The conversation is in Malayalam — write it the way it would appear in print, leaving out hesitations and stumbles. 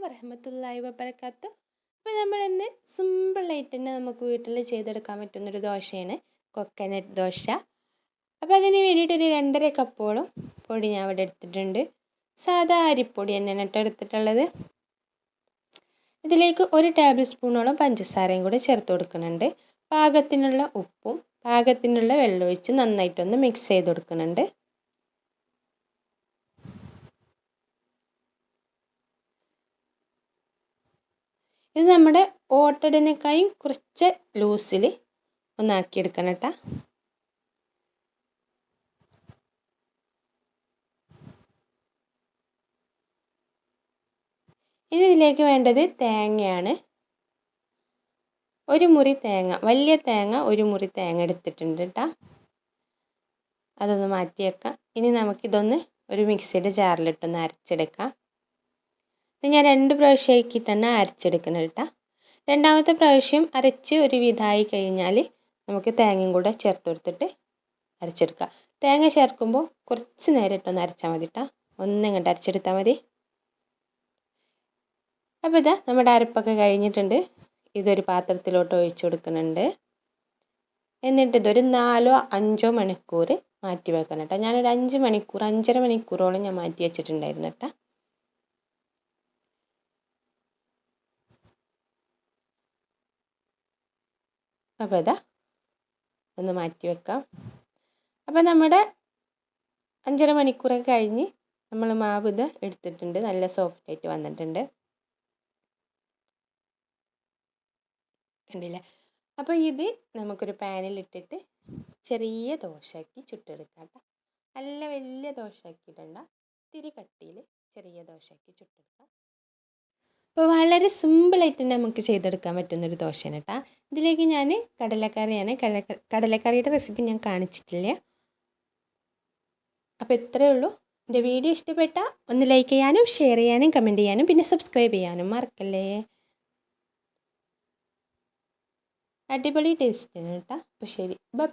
വറഹ്മത്തുള്ളാഹി വബറകാതുഹു. അപ്പോൾ നമ്മൾ ഇന്ന് സിമ്പിളായിട്ട് തന്നെ നമുക്ക് വീട്ടിൽ ചെയ്തെടുക്കാൻ പറ്റുന്നൊരു ദോശയാണ് കൊക്കനട്ട് ദോശ. അപ്പോൾ അതിന് വേണ്ടിയിട്ട് ഒരു 2.5 കപ്പോളം പൊടി ഞാൻ ഇവിടെ എടുത്തിട്ടുണ്ട്. സാധാ അരിപ്പൊടി തന്നെയാണ് കേട്ടോ എടുത്തിട്ടുള്ളത്. ഇതിലേക്ക് 1 ടേബിൾ സ്പൂണോളം പഞ്ചസാരയും കൂടി ചേർത്ത് കൊടുക്കുന്നുണ്ട്. പാകത്തിനുള്ള ഉപ്പും പാകത്തിനുള്ള വെള്ളം ഒഴിച്ച് നന്നായിട്ടൊന്ന് മിക്സ് ചെയ്ത് കൊടുക്കുന്നുണ്ട്. ഇത് നമ്മുടെ ഓട്ടടനേക്കാളും കുറച്ച് ലൂസിൽ ഒന്നാക്കിയെടുക്കണം കേട്ടോ. ഇനി ഇതിലേക്ക് വേണ്ടത് തേങ്ങയാണ്. ഒരു മുറി തേങ്ങ, വലിയ തേങ്ങ ഒരു മുറി തേങ്ങ എടുത്തിട്ടുണ്ട് കേട്ടോ. അതൊന്ന് മാറ്റി വെക്കാം. ഇനി നമുക്കിതൊന്ന് ഒരു മിക്സിയുടെ ജാറിലിട്ടൊന്ന് അരച്ചെടുക്കാം. ഇത് ഞാൻ 2 പ്രാവശ്യം ആക്കിയിട്ടാണ് അരച്ചെടുക്കുന്നത് കേട്ടോ. രണ്ടാമത്തെ പ്രാവശ്യം അരച്ച് ഒരു വിധമായി കഴിഞ്ഞാൽ നമുക്ക് തേങ്ങയും കൂടെ ചേർത്ത് കൊടുത്തിട്ട് അരച്ചെടുക്കാം. തേങ്ങ ചേർക്കുമ്പോൾ കുറച്ച് നേരം ഇട്ടൊന്ന് അരച്ചാൽ മതി കേട്ടോ. ഒന്നിങ്ങോട്ട് അരച്ചെടുത്താൽ മതി. അപ്പോൾ ഇതാ നമ്മുടെ അരപ്പൊക്കെ കഴിഞ്ഞിട്ടുണ്ട്. ഇതൊരു പാത്രത്തിലോട്ട് ഒഴിച്ചു കൊടുക്കുന്നുണ്ട്. എന്നിട്ട് ഇതൊരു 4-5 മണിക്കൂർ മാറ്റി വെക്കണം കേട്ടോ. ഞാനൊരു 5 മണിക്കൂർ 5.5 മണിക്കൂറോളം ഞാൻ മാറ്റി വെച്ചിട്ടുണ്ടായിരുന്നു കേട്ടോ. അപ്പോൾ ഇതാ ഒന്ന് മാറ്റി വെക്കാം. അപ്പോൾ നമ്മുടെ 5.5 മണിക്കൂറൊക്കെ കഴിഞ്ഞ് നമ്മൾ മാവ് ഇത് എടുത്തിട്ടുണ്ട്. നല്ല സോഫ്റ്റായിട്ട് വന്നിട്ടുണ്ട്, കണ്ടില്ലേ? അപ്പോൾ ഇത് നമുക്കൊരു പാനിലിട്ടിട്ട് ചെറിയ ദോശയാക്കി ചുട്ടെടുക്കാം കേട്ടോ. നല്ല വലിയ ദോശയാക്കിയിടണ്ട, ഇത്തിരി കട്ടിയിൽ ചെറിയ ദോശയാക്കി ചുട്ടെടുക്കാം. അപ്പോൾ വളരെ സിമ്പിളായിട്ട് നമുക്ക് ചെയ്തെടുക്കാൻ പറ്റുന്നൊരു ദോശയാണ് കേട്ടോ. ഇതിലേക്ക് ഞാൻ കടലക്കറിയാണ്, കടലക്കറിയുടെ റെസിപ്പി ഞാൻ കാണിച്ചിട്ടില്ല. അപ്പോൾ ഇത്രയേ ഉള്ളൂ. എൻ്റെ വീഡിയോ ഇഷ്ടപ്പെട്ടാൽ ഒന്ന് ലൈക്ക് ചെയ്യാനും ഷെയർ ചെയ്യാനും കമൻറ്റ് ചെയ്യാനും പിന്നെ സബ്സ്ക്രൈബ് ചെയ്യാനും മറക്കല്ലേ. അടിപൊളി ടേസ്റ്റാണ് കേട്ടോ. അപ്പോൾ ശരി, ബൈ.